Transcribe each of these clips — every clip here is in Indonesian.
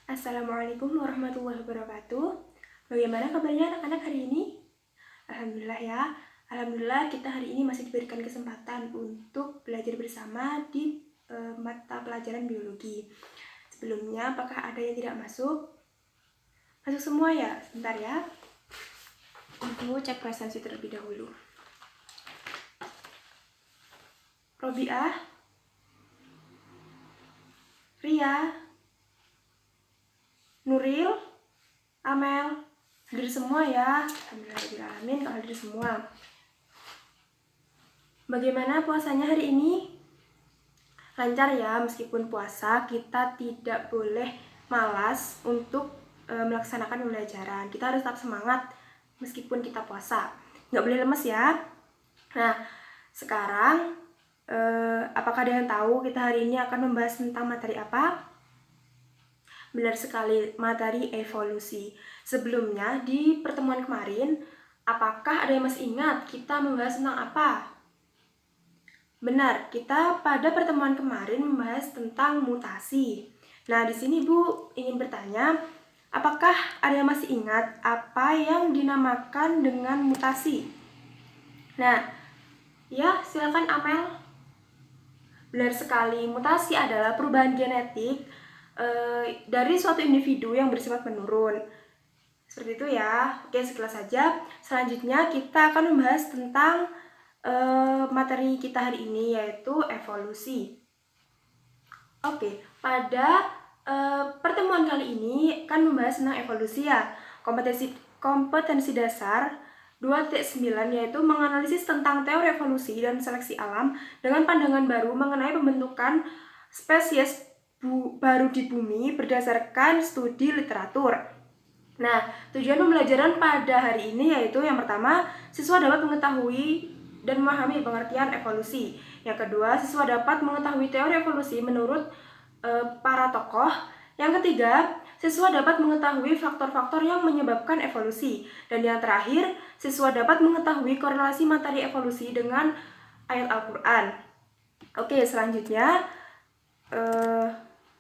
Assalamualaikum warahmatullahi wabarakatuh. Bagaimana kabarnya anak-anak hari ini? Alhamdulillah ya. Alhamdulillah kita hari ini masih diberikan kesempatan untuk belajar bersama di mata pelajaran biologi. Sebelumnya, apakah ada yang tidak masuk? Masuk semua ya? Sebentar ya. Aku cek presensi terlebih dahulu. Robiah, Ria, Nuril, Amel, hadir semua ya. Alhamdulillahirrahmanirrahim kalau hadir semua. Bagaimana puasanya hari ini? Lancar ya, meskipun puasa kita tidak boleh malas untuk melaksanakan pembelajaran. Kita harus tetap semangat meskipun kita puasa. Nggak boleh lemes ya. Nah, sekarang apakah ada yang tahu kita hari ini akan membahas tentang materi apa? Benar sekali, materi evolusi. Sebelumnya, di pertemuan kemarin, apakah ada yang masih ingat kita membahas tentang apa? Benar, kita pada pertemuan kemarin membahas tentang mutasi. Nah, di sini Ibu ingin bertanya, apakah ada yang masih ingat apa yang dinamakan dengan mutasi? Nah, ya silakan Amel. Benar sekali, mutasi adalah perubahan genetik dari suatu individu yang bersifat menurun. Seperti itu ya. Oke, sekilas saja. Selanjutnya kita akan membahas tentang materi kita hari ini, yaitu evolusi. Oke, pada pertemuan kali ini kan membahas tentang evolusi ya. Kompetensi dasar 2.9 yaitu menganalisis tentang teori evolusi dan seleksi alam dengan pandangan baru mengenai pembentukan spesies baru di bumi berdasarkan studi literatur. Nah, tujuan pembelajaran pada hari ini yaitu yang pertama, siswa dapat mengetahui dan memahami pengertian evolusi. Yang kedua, siswa dapat mengetahui teori evolusi menurut para tokoh. Yang ketiga, siswa dapat mengetahui faktor-faktor yang menyebabkan evolusi. Dan yang terakhir, siswa dapat mengetahui korelasi materi evolusi dengan ayat Al-Quran. Oke, selanjutnya,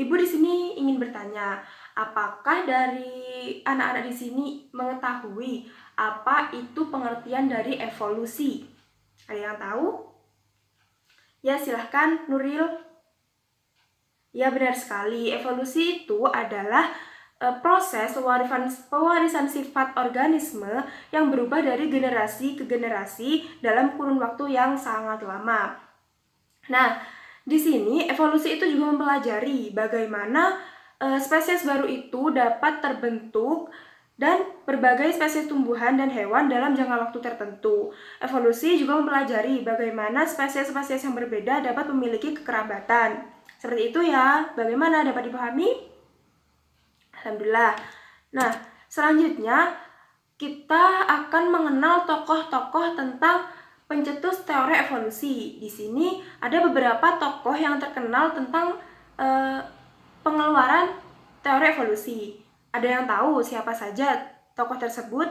Ibu di sini ingin bertanya, apakah dari anak-anak di sini mengetahui apa itu pengertian dari evolusi? Ada yang tahu? Ya, silahkan Nuril. Ya, benar sekali. Evolusi itu adalah proses pewarisan sifat organisme yang berubah dari generasi ke generasi dalam kurun waktu yang sangat lama. Nah, di sini evolusi itu juga mempelajari bagaimana spesies baru itu dapat terbentuk dan berbagai spesies tumbuhan dan hewan dalam jangka waktu tertentu. Evolusi juga mempelajari bagaimana spesies-spesies yang berbeda dapat memiliki kekerabatan. Seperti itu ya, bagaimana dapat dipahami? Alhamdulillah. Nah, selanjutnya kita akan mengenal tokoh-tokoh tentang pencetus teori evolusi. Di sini ada beberapa tokoh yang terkenal tentang pengeluaran teori evolusi. Ada yang tahu siapa saja tokoh tersebut?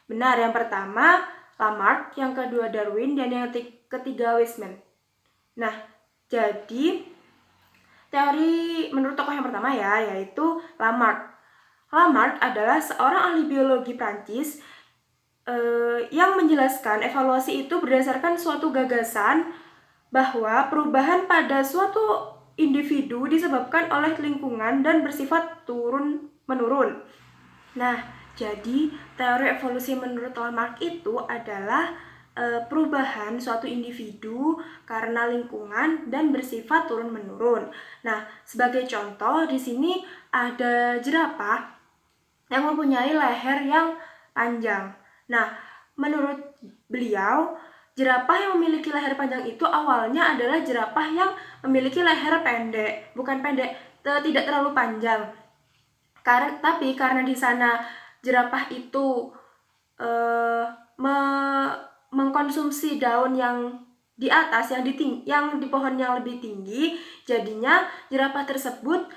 Benar, yang pertama Lamarck, yang kedua Darwin, dan yang ketiga Weismann. Nah, jadi teori menurut tokoh yang pertama ya, yaitu Lamarck. Lamarck adalah seorang ahli biologi Prancis yang menjelaskan evolusi itu berdasarkan suatu gagasan bahwa perubahan pada suatu individu disebabkan oleh lingkungan dan bersifat turun-menurun. Nah, jadi teori evolusi menurut Lamarck itu adalah perubahan suatu individu karena lingkungan dan bersifat turun-menurun. Nah, sebagai contoh di sini ada jerapah yang mempunyai leher yang panjang. Nah, menurut beliau, jerapah yang memiliki leher panjang itu awalnya adalah jerapah yang memiliki leher pendek, bukan pendek, tidak terlalu panjang. Tapi karena di sana jerapah itu mengkonsumsi daun yang di atas, yang di pohon yang lebih tinggi, jadinya jerapah tersebut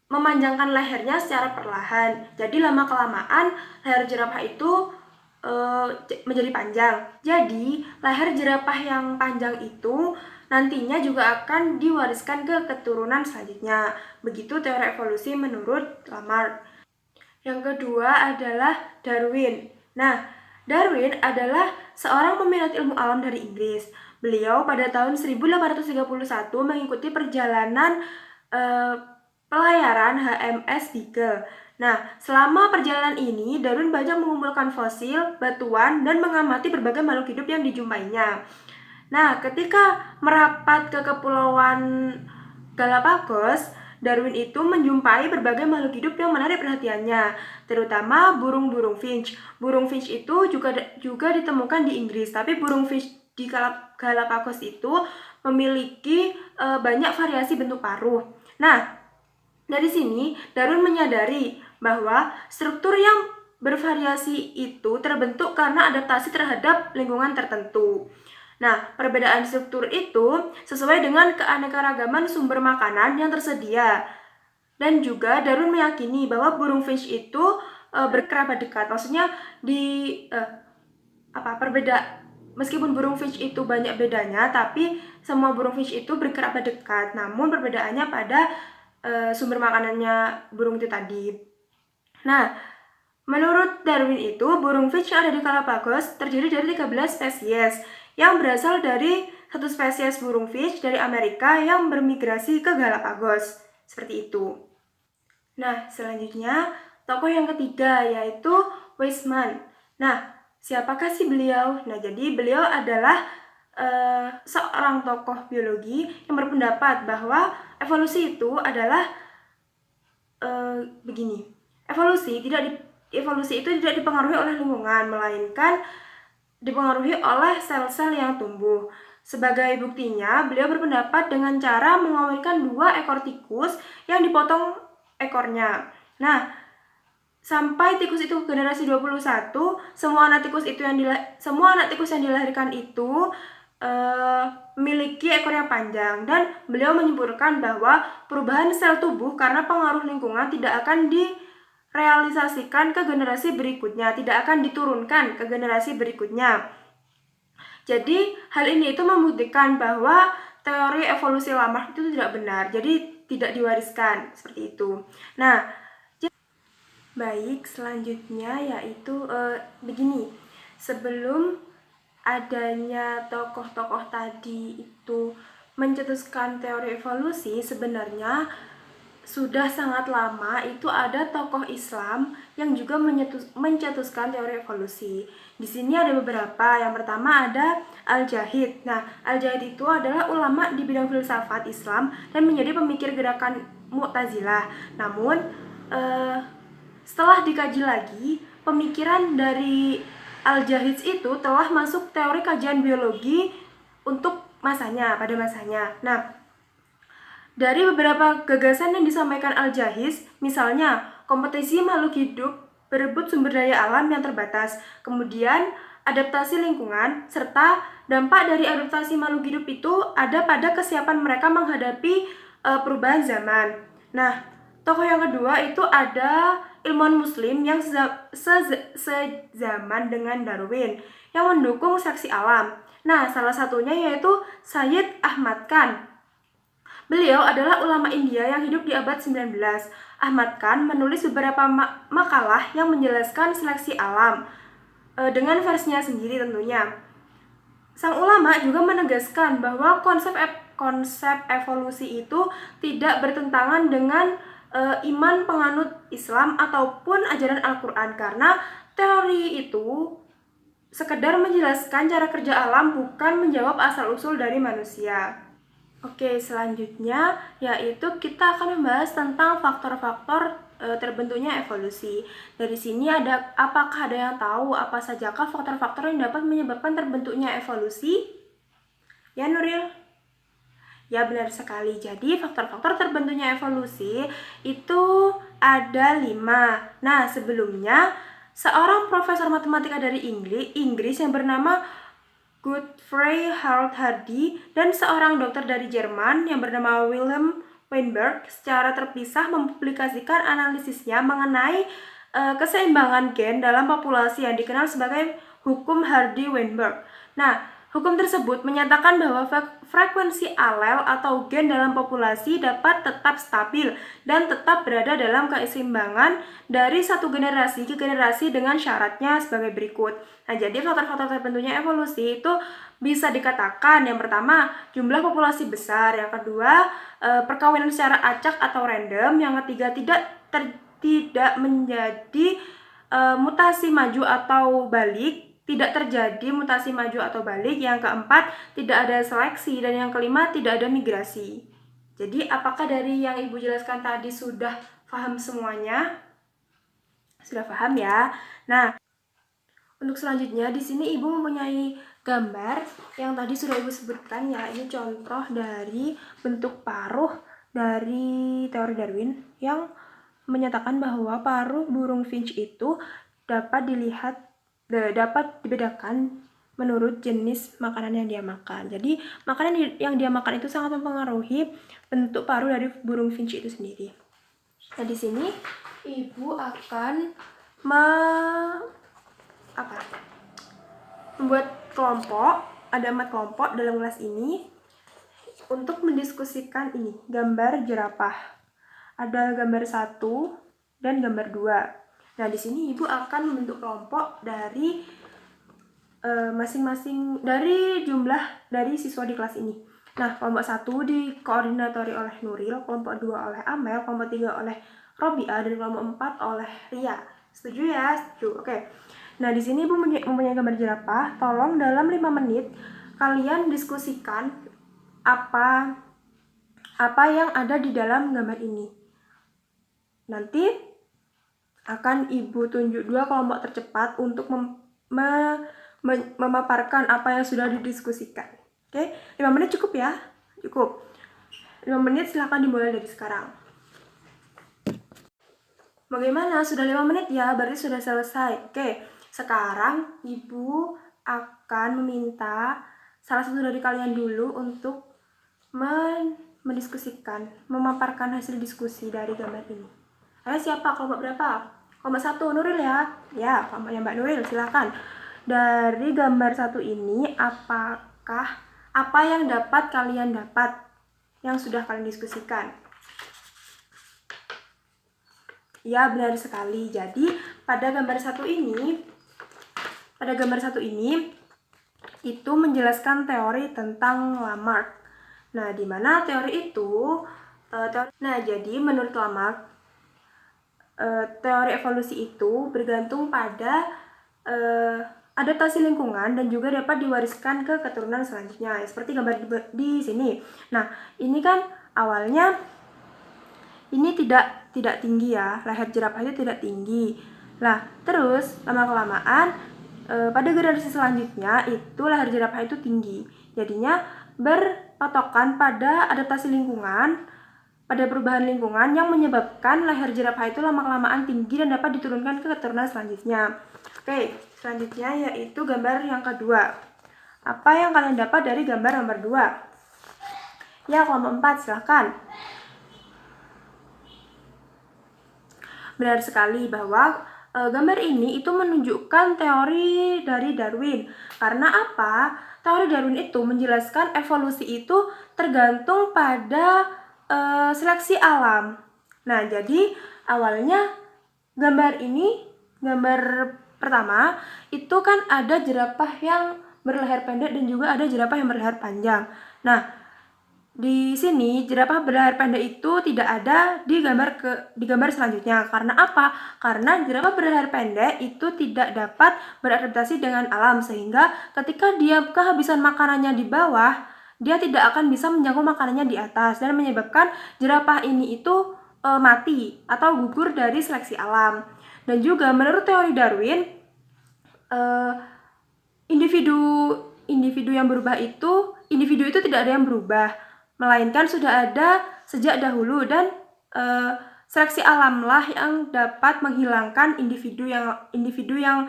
memanjangkan lehernya secara perlahan. Jadi lama-kelamaan leher jerapah itu menjadi panjang. Jadi leher jerapah yang panjang itu nantinya juga akan diwariskan ke keturunan selanjutnya. Begitu teori evolusi menurut Lamarck. Yang kedua adalah Darwin. Nah, Darwin adalah seorang peminat ilmu alam dari Inggris. Beliau pada tahun 1831 mengikuti perjalanan pelayaran HMS Beagle. Nah, selama perjalanan ini, Darwin banyak mengumpulkan fosil, batuan, dan mengamati berbagai makhluk hidup yang dijumpainya. Nah, ketika merapat ke Kepulauan Galapagos, Darwin itu menjumpai berbagai makhluk hidup yang menarik perhatiannya, terutama burung-burung finch. Burung finch itu juga ditemukan di Inggris, tapi burung finch di Galapagos itu memiliki banyak variasi bentuk paruh. Nah, dari sini Darwin menyadari bahwa struktur yang bervariasi itu terbentuk karena adaptasi terhadap lingkungan tertentu. Nah, perbedaan struktur itu sesuai dengan keanekaragaman sumber makanan yang tersedia. Dan juga Darwin meyakini bahwa burung finch itu berkerabat dekat. Maksudnya meskipun burung finch itu banyak bedanya, tapi semua burung finch itu berkerabat dekat. Namun perbedaannya pada sumber makanannya burung itu tadi. Nah, menurut Darwin itu, burung finch yang ada di Galapagos terdiri dari 13 spesies yang berasal dari satu spesies burung finch dari Amerika yang bermigrasi ke Galapagos. Seperti itu. Nah, selanjutnya tokoh yang ketiga yaitu Weismann. Nah, siapakah sih beliau? Nah, jadi beliau adalah seorang tokoh biologi yang berpendapat bahwa evolusi itu adalah begini. Evolusi itu tidak dipengaruhi oleh lingkungan, melainkan dipengaruhi oleh sel-sel yang tumbuh. Sebagai buktinya, beliau berpendapat dengan cara mengawinkan 2 ekor tikus yang dipotong ekornya. Nah, sampai tikus itu generasi 21, semua anak tikus yang dilahirkan itu memiliki ekor yang panjang, dan beliau menyimpulkan bahwa perubahan sel tubuh karena pengaruh lingkungan tidak akan direalisasikan ke generasi berikutnya, tidak akan diturunkan ke generasi berikutnya. Jadi hal ini itu membuktikan bahwa teori evolusi Lamarck itu tidak benar, jadi tidak diwariskan seperti itu. Nah, baik, selanjutnya yaitu begini. Sebelum adanya tokoh-tokoh tadi itu mencetuskan teori evolusi, sebenarnya sudah sangat lama itu ada tokoh Islam yang juga mencetuskan teori evolusi. Di sini ada beberapa. Yang pertama ada Al-Jahid. Nah, Al-Jahid itu adalah ulama di bidang filsafat Islam dan menjadi pemikir gerakan Mu'tazilah. Namun setelah dikaji lagi, pemikiran dari Al-Jahid itu telah masuk teori kajian biologi untuk pada masanya. Nah, dari beberapa gagasan yang disampaikan Al-Jahid, misalnya kompetisi makhluk hidup berebut sumber daya alam yang terbatas, kemudian adaptasi lingkungan, serta dampak dari adaptasi makhluk hidup itu ada pada kesiapan mereka menghadapi perubahan zaman. Nah, tokoh yang kedua itu ada ilmuwan muslim yang sezaman dengan Darwin yang mendukung seleksi alam. Nah, salah satunya yaitu Syed Ahmad Khan. Beliau adalah ulama India yang hidup di abad 19. Ahmad Khan menulis beberapa makalah yang menjelaskan seleksi alam dengan versinya sendiri tentunya. Sang ulama juga menegaskan bahwa konsep evolusi itu tidak bertentangan dengan iman penganut Islam ataupun ajaran Al-Quran, karena teori itu sekedar menjelaskan cara kerja alam, bukan menjawab asal-usul dari manusia. Oke, selanjutnya yaitu kita akan membahas tentang faktor-faktor terbentuknya evolusi. Dari sini apakah ada yang tahu apa sajakah faktor-faktor yang dapat menyebabkan terbentuknya evolusi? Ya, Nuril? Ya, benar sekali. Jadi faktor-faktor terbentuknya evolusi itu ada 5. Nah, sebelumnya seorang profesor matematika dari Inggris yang bernama Godfrey Harold Hardy dan seorang dokter dari Jerman yang bernama Wilhelm Weinberg secara terpisah mempublikasikan analisisnya mengenai keseimbangan gen dalam populasi yang dikenal sebagai hukum Hardy-Weinberg. Nah, Hukum tersebut menyatakan bahwa frekuensi alel atau gen dalam populasi dapat tetap stabil dan tetap berada dalam keseimbangan dari satu generasi ke generasi dengan syaratnya sebagai berikut. Nah, jadi faktor-faktor terbentuknya evolusi itu bisa dikatakan yang pertama jumlah populasi besar, yang kedua perkawinan secara acak atau random, yang ketiga tidak menjadi mutasi maju atau balik, tidak terjadi mutasi maju atau balik, yang keempat tidak ada seleksi, dan yang kelima tidak ada migrasi. Jadi apakah dari yang Ibu jelaskan tadi sudah paham semuanya? Sudah paham ya? Nah, untuk selanjutnya di sini Ibu mempunyai gambar yang tadi sudah Ibu sebutkan ya. Ini contoh dari bentuk paruh dari teori Darwin yang menyatakan bahwa paruh burung finch itu dapat dibedakan menurut jenis makanan yang dia makan. Jadi makanan yang dia makan itu sangat mempengaruhi bentuk paruh dari burung finch itu sendiri. Nah, di sini Ibu akan membuat kelompok, ada 4 kelompok dalam kelas ini untuk mendiskusikan ini, gambar jerapah. Ada gambar 1 dan gambar 2. Nah, di sini Ibu akan membentuk kelompok dari masing-masing dari jumlah dari siswa di kelas ini. Nah, kelompok 1 dikoordinatori oleh Nuril, kelompok 2 oleh Amel, kelompok 3 oleh Robiah, dan kelompok 4 oleh Ria. Setuju ya? Setuju. Oke. Nah, di sini Ibu mempunyai gambar jerapah. Tolong dalam 5 menit kalian diskusikan apa yang ada di dalam gambar ini. Nanti akan Ibu tunjuk 2 kelompok tercepat untuk memaparkan apa yang sudah didiskusikan. Oke, 5 menit cukup ya? Cukup. 5 menit silahkan dimulai dari sekarang. Bagaimana? Sudah 5 menit ya? Berarti sudah selesai. Oke, sekarang Ibu akan meminta salah satu dari kalian dulu untuk mendiskusikan, memaparkan hasil diskusi dari gambar ini. Ayo, siapa? Kelompok berapa? Kelompok 1, Nuril ya? Ya, kelompoknya Mbak Nuril, silakan. Dari gambar 1 ini, apa yang dapat kalian dapat yang sudah kalian diskusikan? Ya, benar sekali. Jadi, pada gambar 1 ini itu menjelaskan teori tentang Lamarck. Nah, di mana teori itu jadi menurut Lamarck teori evolusi itu bergantung pada adaptasi lingkungan dan juga dapat diwariskan ke keturunan selanjutnya, seperti gambar di sini. Nah, ini kan awalnya ini tidak tinggi ya, leher jerapah itu tidak tinggi. Nah, terus lama-kelamaan pada generasi selanjutnya itu leher jerapah itu tinggi. Jadinya berpatokan pada adaptasi lingkungan, pada perubahan lingkungan yang menyebabkan leher jerapah itu lama-kelamaan tinggi dan dapat diturunkan ke keturunan selanjutnya. Oke, selanjutnya yaitu gambar yang kedua. Apa yang kalian dapat dari gambar nomor 2? Ya, kelompok 4, silahkan. Benar sekali bahwa gambar ini itu menunjukkan teori dari Darwin. Karena apa? Teori Darwin itu menjelaskan evolusi itu tergantung pada seleksi alam. Nah, jadi awalnya gambar pertama itu kan ada jerapah yang berleher pendek dan juga ada jerapah yang berleher panjang. Nah, di sini jerapah berleher pendek itu tidak ada di gambar selanjutnya. Karena apa? Karena jerapah berleher pendek itu tidak dapat beradaptasi dengan alam, sehingga ketika dia kehabisan makanannya di bawah, dia tidak akan bisa menjangkau makanannya di atas dan menyebabkan jerapah ini itu mati atau gugur dari seleksi alam. Dan juga menurut teori Darwin, individu yang berubah itu tidak ada yang berubah, melainkan sudah ada sejak dahulu, dan seleksi alamlah yang dapat menghilangkan individu yang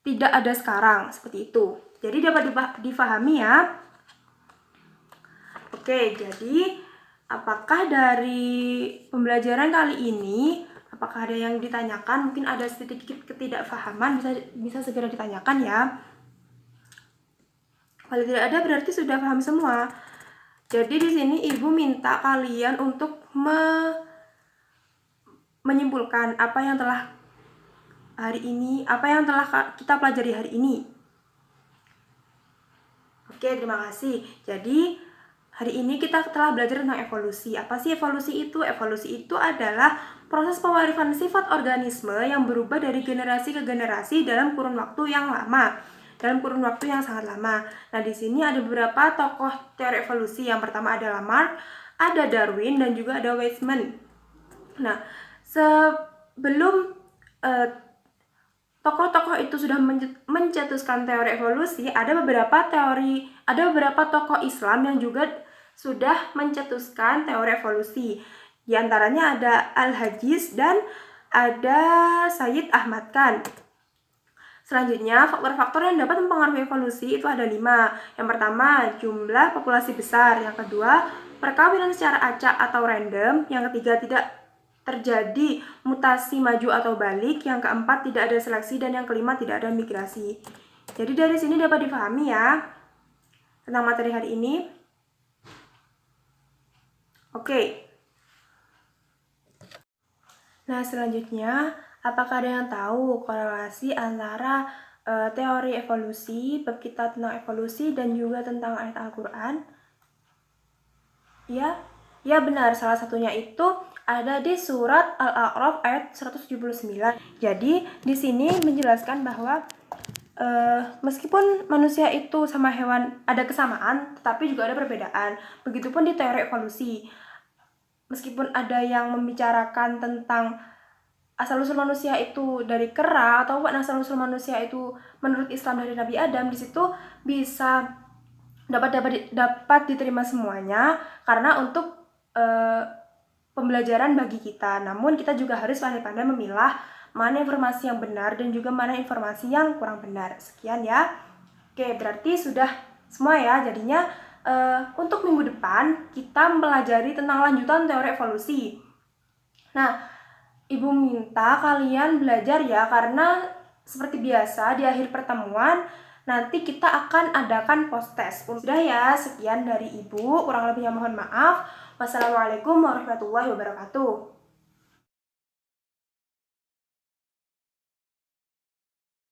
tidak ada sekarang, seperti itu. Jadi dapat dipahami ya. Oke, jadi apakah dari pembelajaran kali ini, apakah ada yang ditanyakan? Mungkin ada sedikit ketidakpahaman, bisa segera ditanyakan ya. Kalau tidak ada berarti sudah paham semua. Jadi di sini Ibu minta kalian untuk menyimpulkan apa yang telah kita pelajari hari ini. Oke, terima kasih. Jadi hari ini kita telah belajar tentang evolusi. Apa sih evolusi itu? Evolusi itu adalah proses pewarifan sifat organisme yang berubah dari generasi ke generasi dalam kurun waktu yang lama. Dalam kurun waktu yang sangat lama. Nah, di sini ada beberapa tokoh teori evolusi. Yang pertama adalah Lamarck, ada Darwin, dan juga ada Weismann. Nah, sebelum tokoh-tokoh itu sudah mencetuskan teori evolusi, ada beberapa tokoh Islam yang juga sudah mencetuskan teori evolusi. Di antaranya ada Al-Hajiz dan ada Sayyid Ahmad Khan. Selanjutnya, faktor-faktor yang dapat mempengaruhi evolusi itu ada 5. Yang pertama, jumlah populasi besar. Yang kedua, perkawinan secara acak atau random. Yang ketiga, tidak terjadi mutasi maju atau balik. Yang keempat, tidak ada seleksi. Dan yang kelima, tidak ada migrasi. Jadi dari sini dapat dipahami ya tentang materi hari ini. Oke. Nah, selanjutnya, apakah ada yang tahu korelasi antara teori evolusi, bab kita tentang evolusi, dan juga tentang ayat Al-Quran? Ya benar, salah satunya itu ada di surat Al-A'raf ayat 179. Jadi di sini menjelaskan bahwa meskipun manusia itu sama hewan ada kesamaan, tetapi juga ada perbedaan. Begitupun di teori evolusi. Meskipun ada yang membicarakan tentang asal-usul manusia itu dari kera, atau asal-usul manusia itu menurut Islam dari Nabi Adam, di situ bisa dapat diterima semuanya karena untuk pembelajaran bagi kita. Namun kita juga harus pandai-pandai memilah mana informasi yang benar dan juga mana informasi yang kurang benar. Sekian ya. Oke, berarti sudah semua ya. Jadinya untuk minggu depan kita mempelajari tentang lanjutan teori evolusi. Nah, Ibu minta kalian belajar ya, karena seperti biasa di akhir pertemuan nanti kita akan adakan post test. Sudah ya, sekian dari Ibu. Kurang lebihnya mohon maaf. Wassalamualaikum warahmatullahi wabarakatuh.